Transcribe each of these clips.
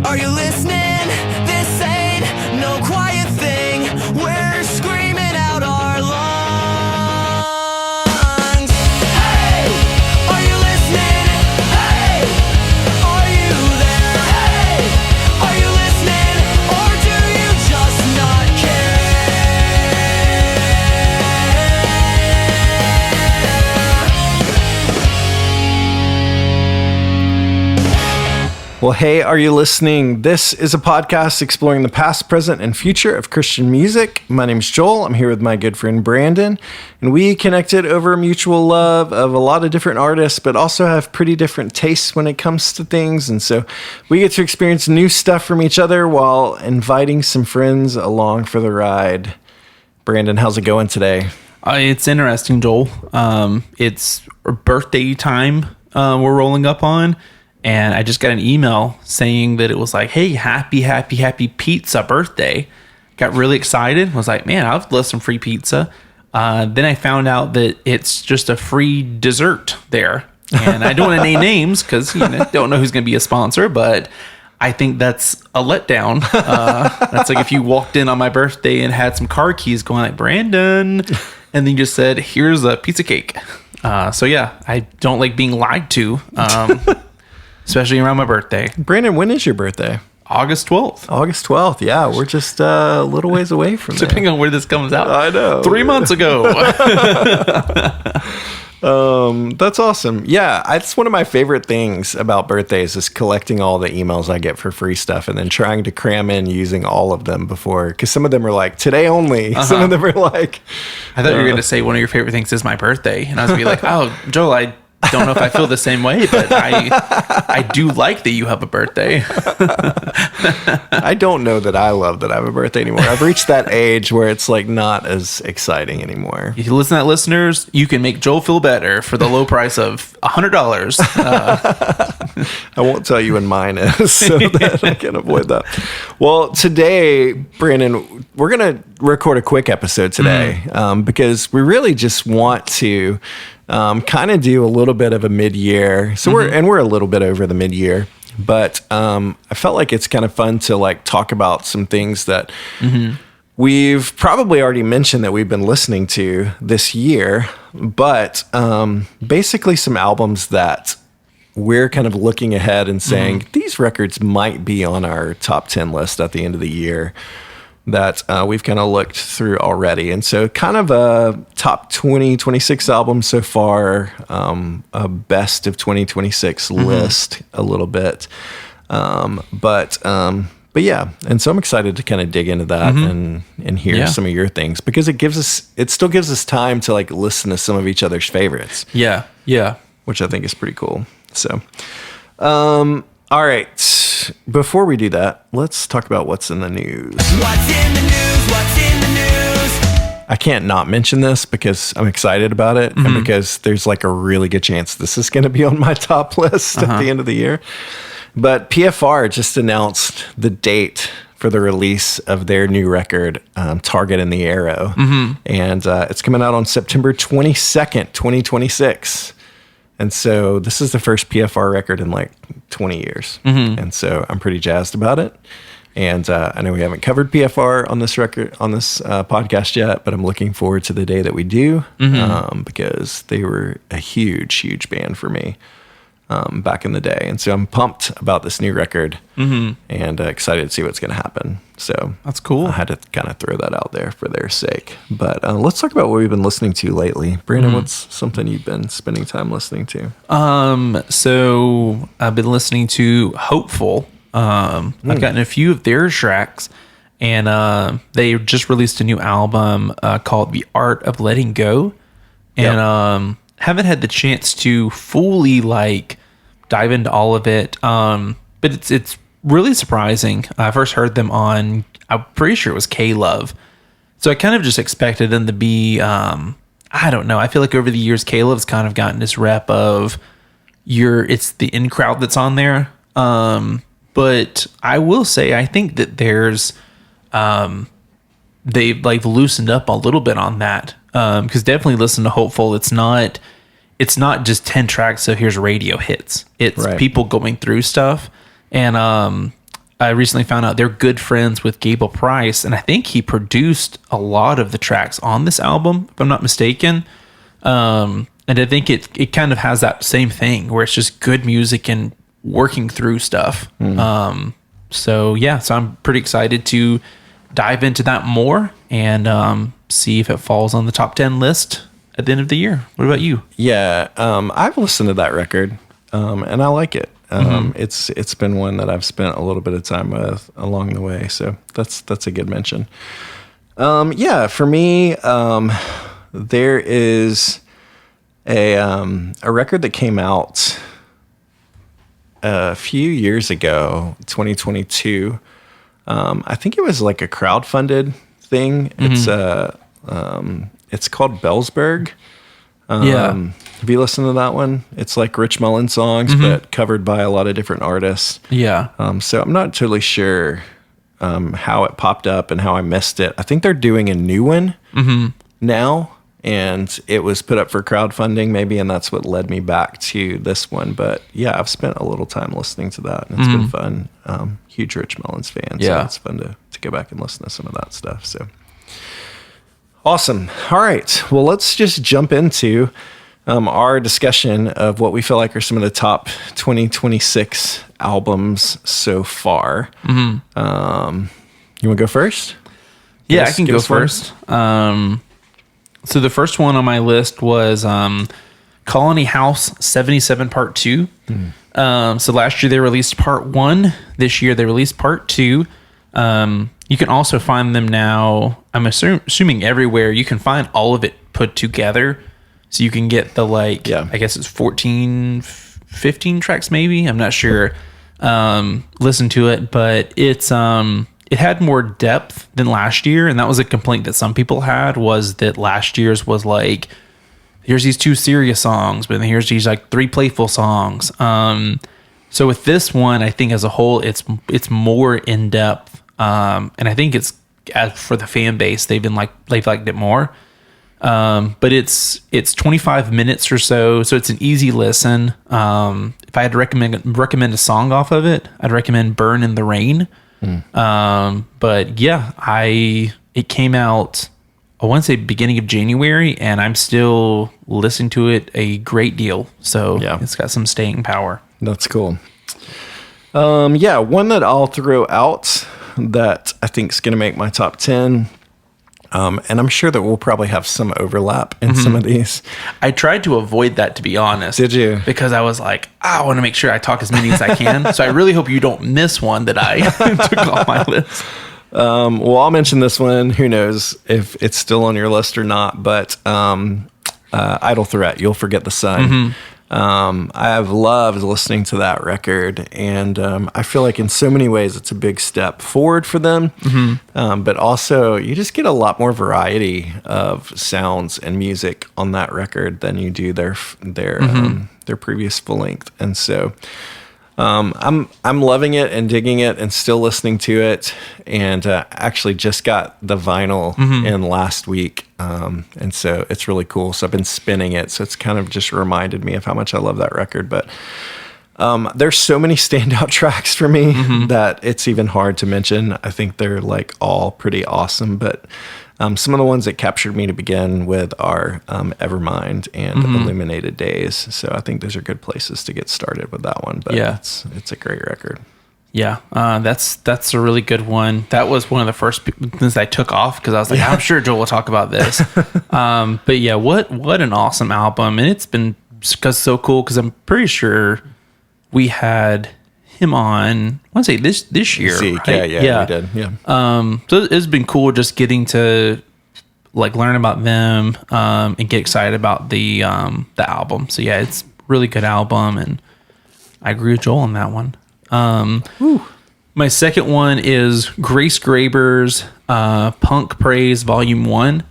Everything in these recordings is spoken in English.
Are you listening? This ain't no quiet thing. We're screaming out our lungs. Hey, are you listening? Hey, are you there? Hey, are you listening? Or do you just not Well, hey, are you listening? This is a podcast exploring the past, present, and future of Christian music. My name's Joel. I'm here with my good friend Brandon, and we connected over a mutual love of a lot of different artists, but also have pretty different tastes when it comes to things. And so we get to experience new stuff from each other while inviting some friends along for the ride. Brandon, how's it going today? It's interesting, Joel. It's birthday time we're rolling up on. And I just got an email saying that it was like, hey, happy pizza birthday. Got really excited. Was like, man, I'd love some free pizza. Then I found out that it's just a free dessert there. And I don't want to name names because don't know who's going to be a sponsor, but I think that's a letdown. That's like if you walked in on my birthday and had some car keys going like, Brandon, and then you just said, here's a pizza cake. So yeah, I don't like being lied to. Especially around my birthday. Brandon, when is your birthday? August 12th. August 12th. Yeah, we're just a little ways away from there. Depending on where this comes out. I know. 3 months ago. That's awesome. Yeah, it's one of my favorite things about birthdays is collecting all the emails I get for free stuff and then trying to cram in using all of them before. Because some of them are like, today only. Uh-huh. Some of them are like... I thought you were going to say one of your favorite things is my birthday. And I was going to be like, oh, Joel, I don't know if I feel the same way, but I do like that you have a birthday. I don't know that I love that I have a birthday anymore. I've reached that age where it's like not as exciting anymore. If you listen to that, listeners, you can make Joel feel better for the low price of $100. I won't tell you when mine is so that I can avoid that. Well, today, Brandon, we're going to record a quick episode today because we really just want to kind of do a little bit of a mid-year. So we're a little bit over the mid-year, but I felt like it's kind of fun to like talk about some things that we've probably already mentioned that we've been listening to this year, but basically some albums that we're kind of looking ahead and saying these records might be on our top 10 list at the end of the year that we've kind of looked through already. And so kind of a top 2026 album so far, a best of 2026 list a little bit. But yeah, and so I'm excited to kind of dig into that and hear some of your things because it still gives us time to like listen to some of each other's favorites. Yeah. Which I think is pretty cool. So, all right. Before we do that, let's talk about what's in the news. What's in the news? What's in the news? I can't not mention this because I'm excited about it and because there's like a really good chance this is going to be on my top list at the end of the year. But PFR just announced the date for the release of their new record, Target and the Arrow. And it's coming out on September 22nd, 2026. And so this is the first PFR record in like 20 years. And so I'm pretty jazzed about it. And I know we haven't covered PFR on this record, on this podcast yet, but I'm looking forward to the day that we do because they were a huge band for me back in the day. And so I'm pumped about this new record and excited to see what's going to happen. So that's cool. I had to kind of throw that out there for their sake. But let's talk about what we've been listening to lately. Brandon, what's something you've been spending time listening to? So I've been listening to Hopeful. I've gotten a few of their tracks, and they just released a new album called The Art of Letting Go. And haven't had the chance to fully like dive into all of it. But it's really surprising. I first heard them on, I'm pretty sure it was K-Love. So I kind of just expected them to be, I don't know. I feel like over the years, K-Love's kind of gotten this rep of it's the in crowd that's on there. But I will say, I think that there's, they've like loosened up a little bit on that. Because definitely listen to Hopeful. It's not just 10 tracks. So here's radio hits. It's people going through stuff. And I recently found out they're good friends with Gable Price, and I think he produced a lot of the tracks on this album, if I'm not mistaken. And I think it kind of has that same thing where it's just good music and working through stuff. So I'm pretty excited to dive into that more and see if it falls on the top 10 list at the end of the year. What about you? Yeah, I've listened to that record, and I like it. It's been one that I've spent a little bit of time with along the way, so that's a good mention. For me, there is a record that came out a few years ago, 2022. I think it was like a crowdfunded thing. It's called Bellsburg. Have you listened to that one? It's like Rich Mullin songs, but covered by a lot of different artists. Yeah. So I'm not totally sure how it popped up and how I missed it. I think they're doing a new one now, and it was put up for crowdfunding maybe, and that's what led me back to this one. But yeah, I've spent a little time listening to that, and it's been fun. Huge Rich Mullins fan, so it's fun to go back and listen to some of that stuff. So awesome. All right, well, let's just jump into our discussion of what we feel like are some of the top 2026 albums so far. You want to go first? Yeah, I can go first. So the first one on my list was Colony House 77 Part 2. So last year they released Part 1. This year they released Part 2. You can also find them now, I'm assuming everywhere. You can find all of it put together. So you can get the I guess it's 14, 15 tracks maybe. I'm not sure. Listen to it, but it's it had more depth than last year, and that was a complaint that some people had, was that last year's was like, here's these 2 serious songs, but then here's these 3 playful songs. So with this one, I think as a whole, it's more in depth, and I think it's, as for the fan base, they've liked it more. But it's 25 minutes or so it's an easy listen. If I had to recommend a song off of it, I'd recommend Burn in the Rain. But yeah, it came out, I want to say beginning of January, and I'm still listening to it a great deal. So it's got some staying power. That's cool. One that I'll throw out that I think is going to make my top 10. And I'm sure that we'll probably have some overlap in some of these. I tried to avoid that, to be honest. Did you? Because I was like, I want to make sure I talk as many as I can. So I really hope you don't miss one that I took off my list. Well, I'll mention this one. Who knows if it's still on your list or not, but Idle Threat, You'll Forget the Sun. I have loved listening to that record, and I feel like in so many ways it's a big step forward for them. But also you just get a lot more variety of sounds and music on that record than you do their previous full length. And so I'm loving it and digging it and still listening to it, and actually just got the vinyl in last week, and so it's really cool. So I've been spinning it, so it's kind of just reminded me of how much I love that record. But there's so many standout tracks for me that it's even hard to mention. I think they're all pretty awesome, but some of the ones that captured me to begin with are Evermind and Illuminated Days. So I think those are good places to get started with that one. But it's a great record. Yeah, that's a really good one. That was one of the first things I took off because I was like, I'm sure Joel will talk about this. But yeah, what an awesome album. And it's been so cool because I'm pretty sure we had him on, I want to say this year. Zeke, right? yeah, we did. Yeah. So it's been cool just getting to learn about them and get excited about the album. So yeah, it's a really good album, and I agree with Joel on that one. My second one is Grace Graber's Punk Praise Volume 1.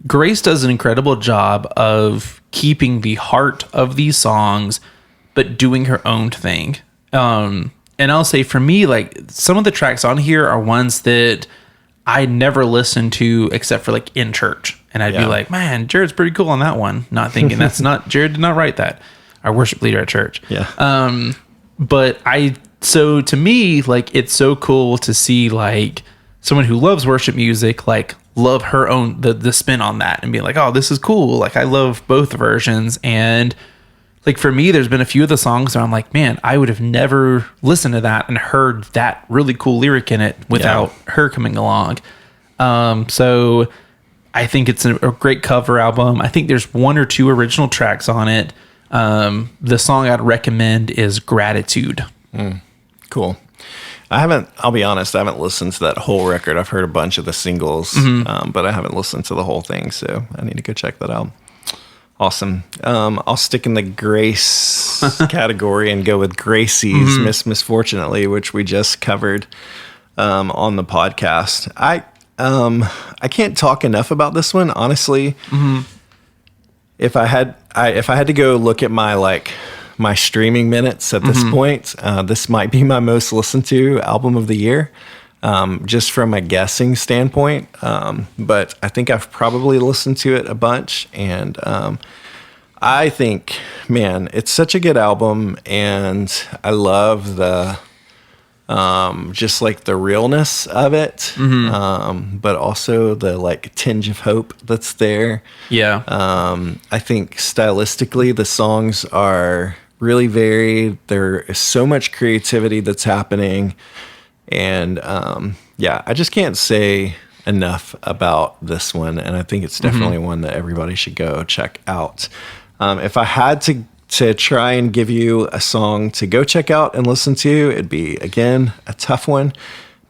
Grace does an incredible job of keeping the heart of these songs, but doing her own thing. And I'll say for me, some of the tracks on here are ones that I never listened to except for in church. And I'd be like, man, Jared's pretty cool on that one. Not thinking Jared did not write that. Our worship leader at church. Yeah. But I So to me, like, it's so cool to see like someone who loves worship music, like, love her own the spin on that and be like, oh, this is cool. Like, I love both versions. And like, for me, there's been a few of the songs where I'm like, man, I would have never listened to that and heard that really cool lyric in it without her coming along. So I think it's a great cover album. I think there's 1 or 2 original tracks on it. The song I'd recommend is Gratitude. Cool. I'll be honest, I haven't listened to that whole record. I've heard a bunch of the singles, but I haven't listened to the whole thing, so I need to go check that out. Awesome. I'll stick in the grace category and go with Gracie's Misfortunately, which we just covered on the podcast. I can't talk enough about this one, honestly. If I had to go look at my streaming minutes at this point, this might be my most listened to album of the year, just from a guessing standpoint. But I think I've probably listened to it a bunch, and I think, man, it's such a good album, and I love the just like the realness of it, but also the like tinge of hope that's there. Yeah. I think stylistically the songs are really varied. There is so much creativity that's happening, and I just can't say enough about this one, and I think it's definitely one that everybody should go check out. If I had to try and give you a song to go check out and listen to, it'd be, again, a tough one,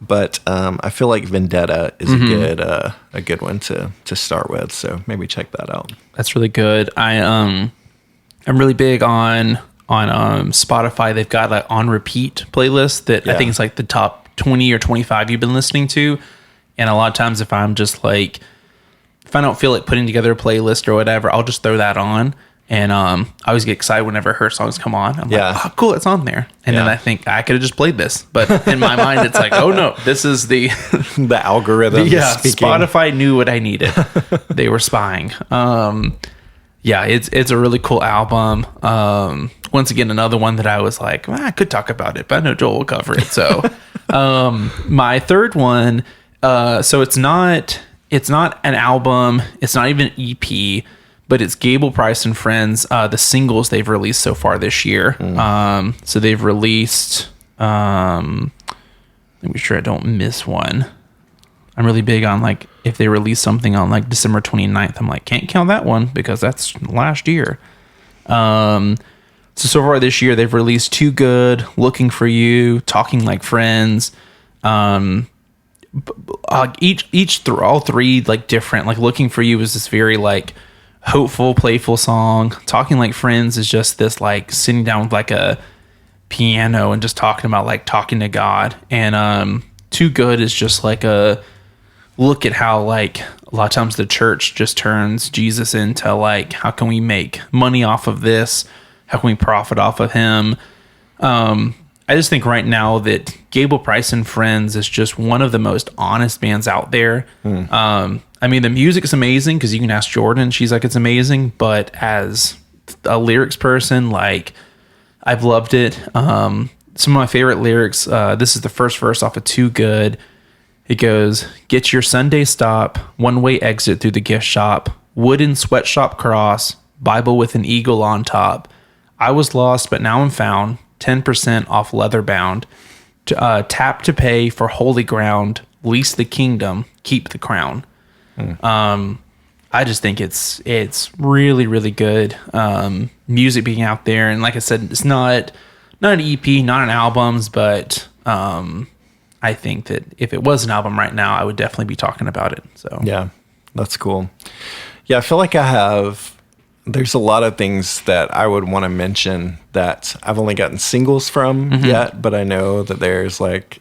but I feel like Vendetta is a good one to start with, so maybe check that out. That's really good. I'm really big on Spotify. They've got an on repeat playlist that I think is like the top 20 or 25 you've been listening to. And a lot of times if I'm just like, if I don't feel like putting together a playlist or whatever, I'll just throw that on. And I always get excited whenever her songs come on. I'm like, oh, cool, it's on there. And then I think I could have just played this. But in my mind, it's like, oh no, this is the algorithm. Speaking. Spotify knew what I needed. They were spying. It's a really cool album. Once again, another one that I was like, I could talk about it, but I know Joel will cover it. So my third one, so it's not an album, it's not even an EP, but it's Gable Price and Friends, the singles they've released so far this year. So they've released, let me be sure I don't miss one. I'm really big on like, if they release something on like December 29th, I'm like, can't count that one because that's last year. So far this year, they've released Too Good, Looking for You, Talking Like Friends. All three like different, like Looking for You is this very like hopeful, playful song. Talking Like Friends is just this like sitting down with like a piano and just talking about like talking to God. And Too Good is just like a look at how like a lot of times the church just turns Jesus into like, how can we make money off of this? How can we profit off of him? I just think right now that Gable Price and Friends is just one of the most honest bands out there. I mean, the music is amazing because you can ask Jordan. She's like, it's amazing. But as a lyrics person, like, I've loved it. Some of my favorite lyrics, this is the first verse off of Too Good. It goes, get your Sunday stop, one-way exit through the gift shop, wooden sweatshop cross, Bible with an eagle on top. I was lost, but now I'm found, 10% off leather bound. Tap to pay for holy ground, lease the kingdom, keep the crown. I just think it's really, really good. Music being out there. And like I said, it's not an EP, not an albums, but I think that if it was an album right now, I would definitely be talking about it. So yeah, that's cool. Yeah, I feel like there's a lot of things that I would want to mention that I've only gotten singles from yet, but I know that there's like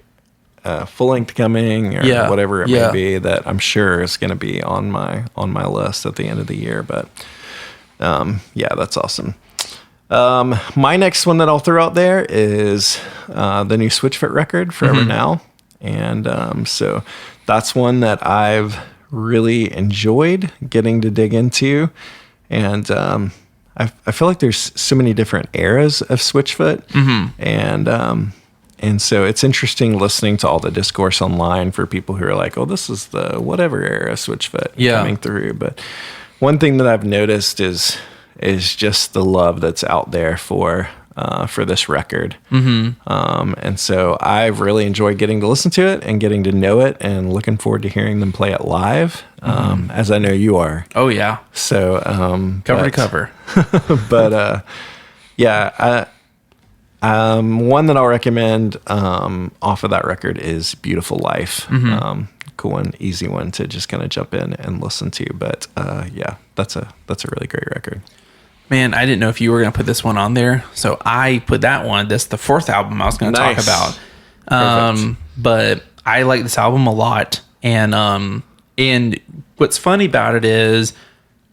full length coming or whatever it may be that I'm sure is going to be on my list at the end of the year. But that's awesome. My next one that I'll throw out there is the new Switchfoot record, Forever Now. And so that's one that I've really enjoyed getting to dig into. And I feel like there's so many different eras of Switchfoot. And And so it's interesting listening to all the discourse online for people who are like, oh, this is the whatever era Switchfoot coming through. But one thing that I've noticed is just the love that's out there for this record. And so I've really enjoyed getting to listen to it and getting to know it and looking forward to hearing them play it live, as I know you are. Oh, yeah. So Cover to cover. But yeah, one that I'll recommend off of that record is Beautiful Life. Cool one, easy one to just kind of jump in and listen to. But yeah, that's a really great record. Man, I didn't know if you were going to put this one on there. So I put that one. That's the fourth album I was going to talk about. But I like this album a lot. And what's funny about it is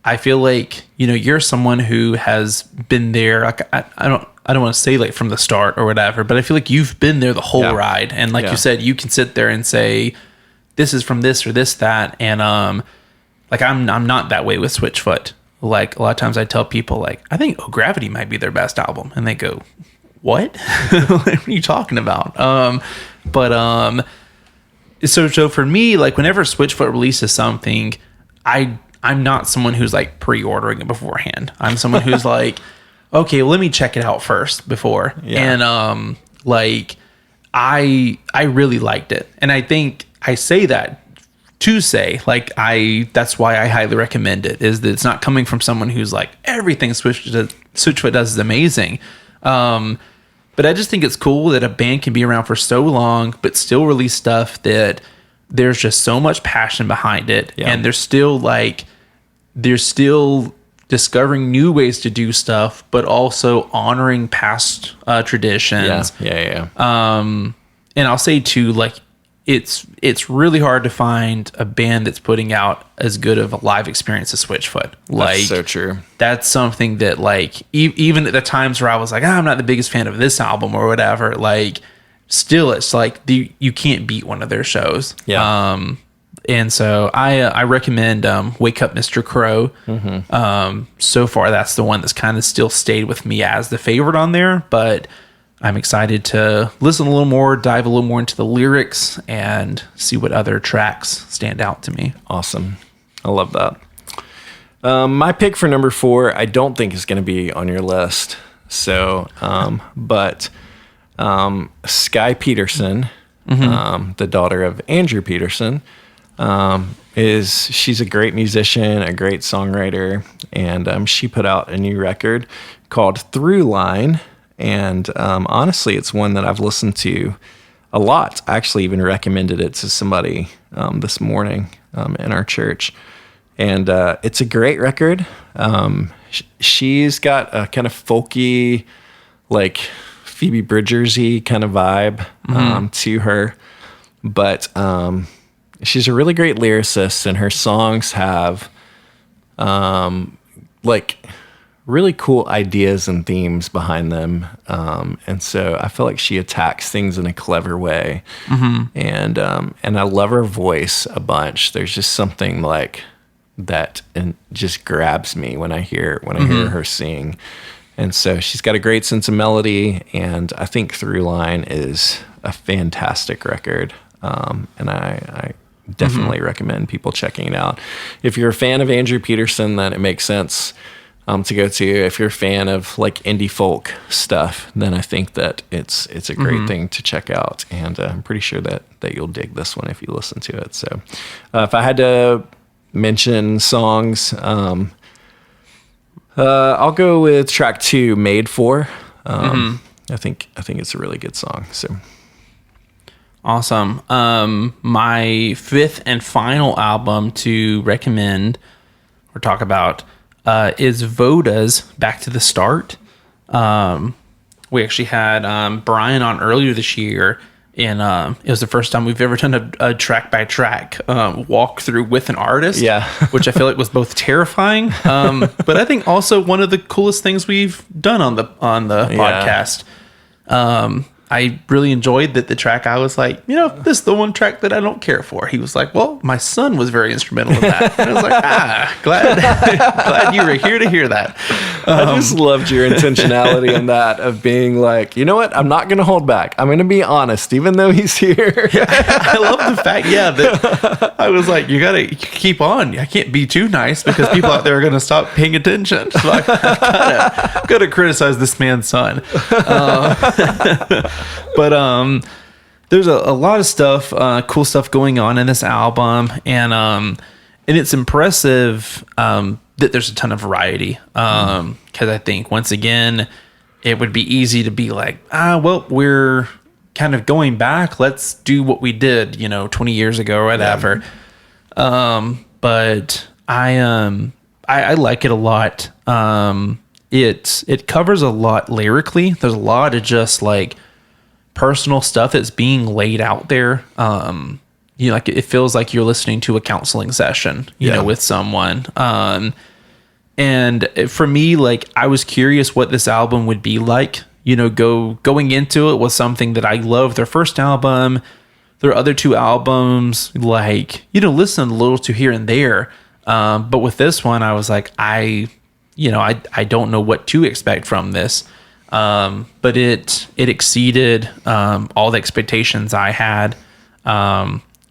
I feel like, you know, you're someone who has been there. Like I don't want to say like from the start or whatever, but I feel like you've been there the whole ride. And like you said, you can sit there and say, this is from this or this, that. And like I'm not that way with Switchfoot. Like a lot of times I tell people like, I think Oh Gravity might be their best album. And they go, what? What are you talking about? So for me, like whenever Switchfoot releases something, I'm not someone who's like pre-ordering it beforehand. I'm someone who's like, okay, well, let me check it out first before. Yeah. And like I really liked it. And I think I say that to say like that's why I highly recommend it, is that it's not coming from someone who's like everything Switchfoot does is amazing. But I just think it's cool that a band can be around for so long but still release stuff that there's just so much passion behind it. And they're still discovering new ways to do stuff, but also honoring past traditions. And I'll say too, like it's really hard to find a band that's putting out as good of a live experience as Switchfoot. Like, that's so true. That's something that like even at the times where I was like, I'm not the biggest fan of this album or whatever, like still it's like you can't beat one of their shows. And so I recommend Wake Up Mr. Crow. So far that's the one that's kind of still stayed with me as the favorite on there, but I'm excited to listen a little more, dive a little more into the lyrics, and see what other tracks stand out to me. Awesome. I love that. My pick for number 4, I don't think is going to be on your list. So, but Sky Peterson, the daughter of Andrew Peterson, she's a great musician, a great songwriter, and she put out a new record called Through Line. And honestly, it's one that I've listened to a lot. I actually even recommended it to somebody this morning in our church. And it's a great record. She's got a kind of folky, like Phoebe Bridgers-y kind of vibe to her. But she's a really great lyricist, and her songs have like really cool ideas and themes behind them. And so I feel like she attacks things in a clever way. And I love her voice a bunch. There's just something like that and just grabs me when I hear her sing. And so she's got a great sense of melody, and I think Through Line is a fantastic record. And I definitely recommend people checking it out. If you're a fan of Andrew Peterson, then it makes sense to go to. If you're a fan of like indie folk stuff, then I think that it's a great thing to check out. And I'm pretty sure that you'll dig this one if you listen to it. So if I had to mention songs, I'll go with track 2, Made For. I think it's a really good song. So awesome. My 5th and final album to recommend or talk about is Voda's Back to the Start. We actually had Brian on earlier this year, and it was the first time we've ever done a track by track walkthrough with an artist. Which I feel like was both terrifying, but I think also one of the coolest things we've done on the podcast. I really enjoyed that the track. I was like, this is the one track that I don't care for. He was like, well, my son was very instrumental in that. And I was like, glad you were here to hear that. I just loved your intentionality in that of being like, you know what? I'm not going to hold back. I'm going to be honest, even though he's here. I love the fact, that I was like, you got to keep on. I can't be too nice because people out there are going to stop paying attention. So I've got to criticize this man's son. But there's a lot of stuff, cool stuff going on in this album, and it's impressive that there's a ton of variety. Because I think once again, it would be easy to be like, well, we're kind of going back. Let's do what we did, 20 years ago or whatever. But I like it a lot. It covers a lot lyrically. There's a lot of just like personal stuff that's being laid out there. Like it feels like you're listening to a counseling session, with someone. And for me, like I was curious what this album would be like. Going into it was something that I loved. Their first album, their other two albums, like listen a little to here and there. But with this one, I was like, I don't know what to expect from this. But it exceeded all the expectations I had.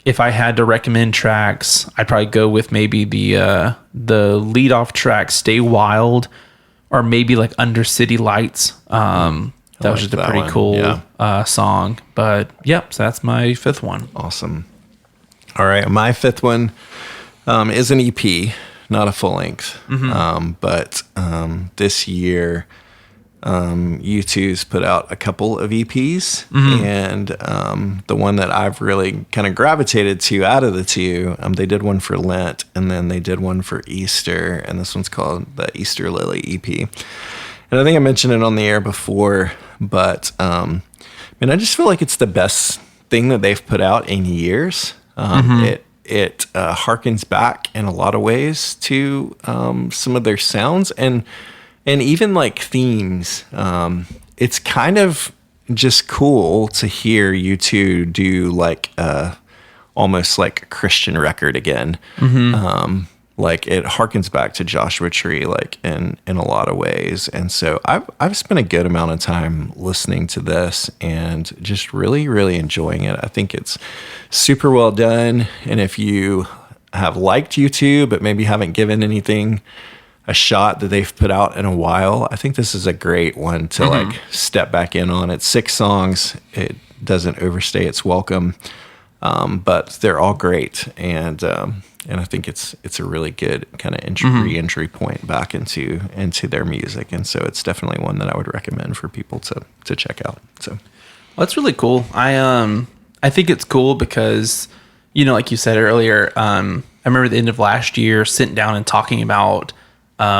If I had to recommend tracks, I'd probably go with maybe the lead off track, Stay Wild, or maybe like Under City Lights. That was just a pretty cool song. But yep, so that's my fifth one. Awesome. All right, my fifth one is an EP, not a full length. But this year, U2's put out a couple of EPs, and the one that I've really kind of gravitated to out of the two, they did one for Lent, and then they did one for Easter, and this one's called the Easter Lily EP. And I think I mentioned it on the air before, but I just feel like it's the best thing that they've put out in years. It harkens back in a lot of ways to some of their sounds and even like themes. It's kind of just cool to hear U2 do like almost like a Christian record again. Like it harkens back to Joshua Tree, like in a lot of ways. And so I've spent a good amount of time listening to this and just really, really enjoying it. I think it's super well done. And if you have liked U2, but maybe haven't given anything a shot that they've put out in a while, I think this is a great one to like step back in on. It's 6 songs. It doesn't overstay its welcome. But they're all great. And I think it's a really good kind of re-entry point back into their music. And so it's definitely one that I would recommend for people to check out. So well, that's really cool. I think it's cool because, like you said earlier, I remember at the end of last year sitting down and talking about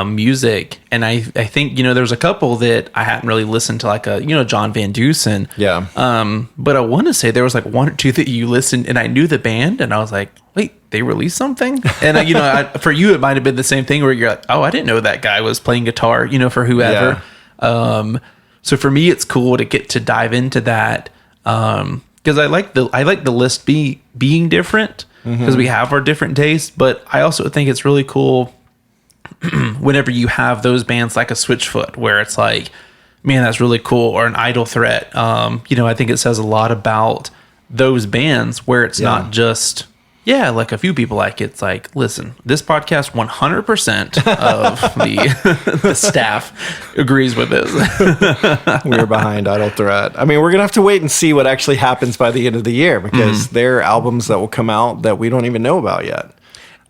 music, and I think there was a couple that I hadn't really listened to, like John Van Dusen. But I want to say there was like one or two that you listened, and I knew the band, and I was like, wait, they released something? And for you it might have been the same thing where you're like, oh, I didn't know that guy was playing guitar, for whoever. So for me it's cool to get to dive into that, because I like the list being different, because we have our different tastes, but I also think it's really cool whenever you have those bands like a Switchfoot, where it's like, man, that's really cool, or an Idle Threat. I think it says a lot about those bands where it's not just, like a few people like it. It's like, listen, this podcast 100% of the staff agrees with this. We're behind Idle Threat. I mean, we're gonna have to wait and see what actually happens by the end of the year, because there are albums that will come out that we don't even know about yet.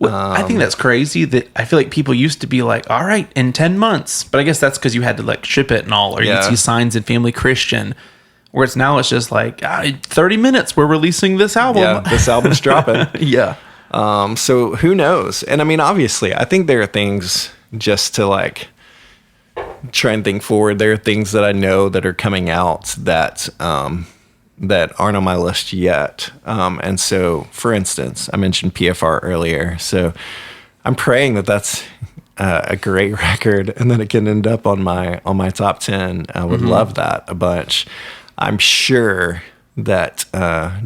Well, I think that's crazy that I feel like people used to be like, all right, in 10 months. But I guess that's because you had to like ship it and all, or you'd see signs in Family Christian, where it's just like, 30 minutes, we're releasing this album. Yeah, this album's dropping. Yeah. So who knows? And I mean, obviously, I think there are things, just to like try and think forward, there are things that I know that are coming out that aren't on my list yet. And so, for instance, I mentioned PFR earlier. So I'm praying that that's a great record and that it can end up on my top 10. I would love that a bunch. I'm sure that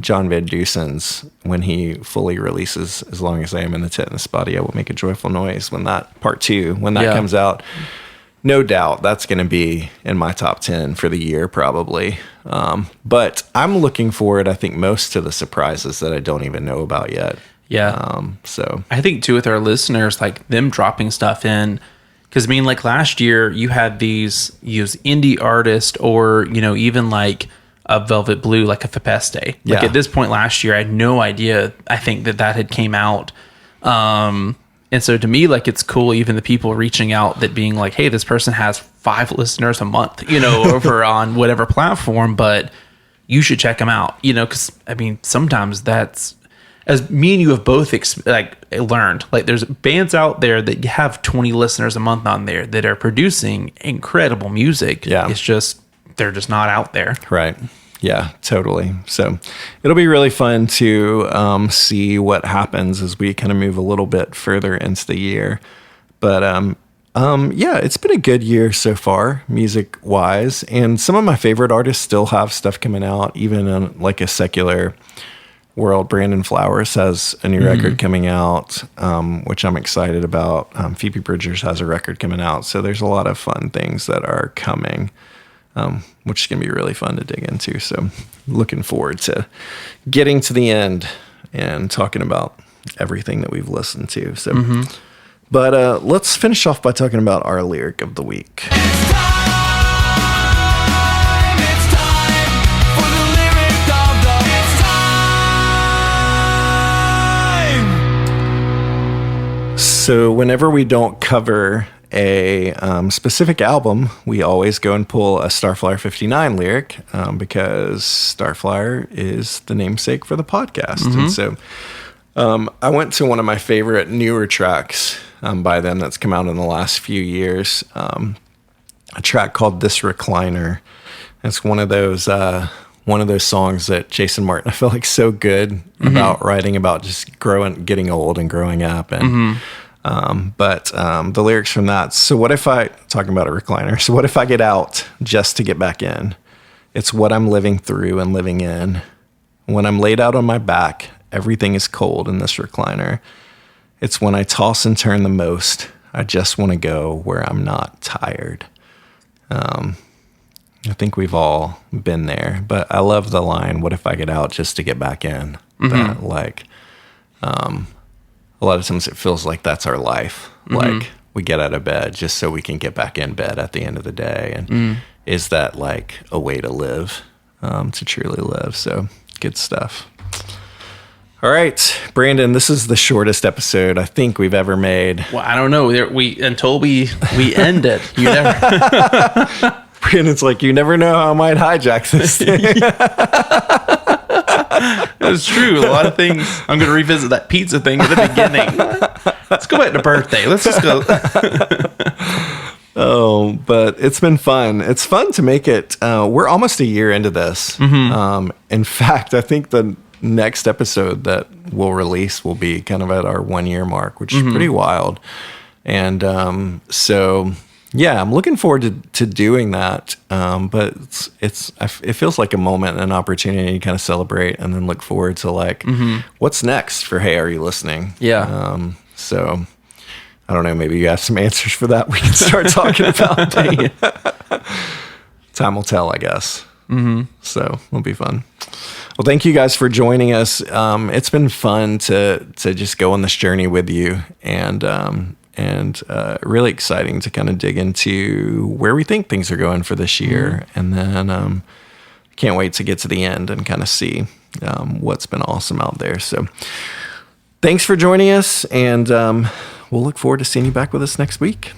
John Van Dusen's, when he fully releases As Long As I Am in the Tent and the Spotty, I Will Make a Joyful Noise, when that part 2, when that comes out, no doubt that's going to be in my top 10 for the year, probably. But I'm looking forward, I think, most to the surprises that I don't even know about yet. Yeah. So I think too with our listeners, like them dropping stuff in, because I mean, like last year you had these indie artists, or even like a Velvet Blue, like a Fepeste. Like Yeah. at this point last year, I had no idea. I think that had came out, and so to me, like it's cool. Even the people reaching out that being like, "Hey, this person has 5 listeners a month," over on whatever platform, but you should check them out. Because I mean, sometimes that's. As me and you have both learned, like there's bands out there that have 20 listeners a month on there that are producing incredible music. Yeah. It's just, they're just not out there. right. Yeah, totally. So it'll be really fun to see what happens as we kind of move a little bit further into the year. But yeah, it's been a good year so far, music wise. And some of my favorite artists still have stuff coming out, even in like a secular world. Brandon Flowers has a new record coming out, which I'm excited about. Phoebe Bridgers has a record coming out. So there's a lot of fun things that are coming, which is going to be really fun to dig into. So looking forward to getting to the end and talking about everything that we've listened to. So, but let's finish off by talking about our lyric of the week. It's time for the lyric of the It's time. So whenever we don't cover a specific album, we always go and pull a Starflyer 59 lyric, because Starflyer is the namesake for the podcast. And so I went to one of my favorite newer tracks by them that's come out in the last few years, a track called This Recliner. It's one of those songs that Jason Martin, I feel like, so good about writing about just getting old and growing up. And but the lyrics from that. So talking about a recliner. So what if I get out just to get back in? It's what I'm living through and living in. When I'm laid out on my back, everything is cold in this recliner. It's when I toss and turn the most. I just want to go where I'm not tired. I think we've all been there, but I love the line, what if I get out just to get back in? That, like, a lot of times it feels like that's our life. Like we get out of bed just so we can get back in bed at the end of the day. And is that like a way to live, to truly live? So good stuff. All right, Brandon, this is the shortest episode I think we've ever made. Well, I don't know. Until we end it, you never. Brandon's like, you never know how I might hijack this thing. That's true. A lot of things. I'm going to revisit that pizza thing at the beginning. Let's go back to birthday. Let's just go. Oh, but it's been fun. It's fun to make it. We're almost a year into this. In fact, I think the next episode that we'll release will be kind of at our 1 year mark, which is pretty wild. And so, yeah, I'm looking forward to doing that. But it feels like a moment, an opportunity to kind of celebrate and then look forward to like, what's next for Hey, Are You Listening? Yeah. So I don't know, maybe you have some answers for that we can start talking about. Time will tell, I guess. So it'll be fun. Well, thank you guys for joining us. It's been fun to just go on this journey with you, and really exciting to kind of dig into where we think things are going for this year. And then can't wait to get to the end and kind of see what's been awesome out there. So thanks for joining us, and we'll look forward to seeing you back with us next week.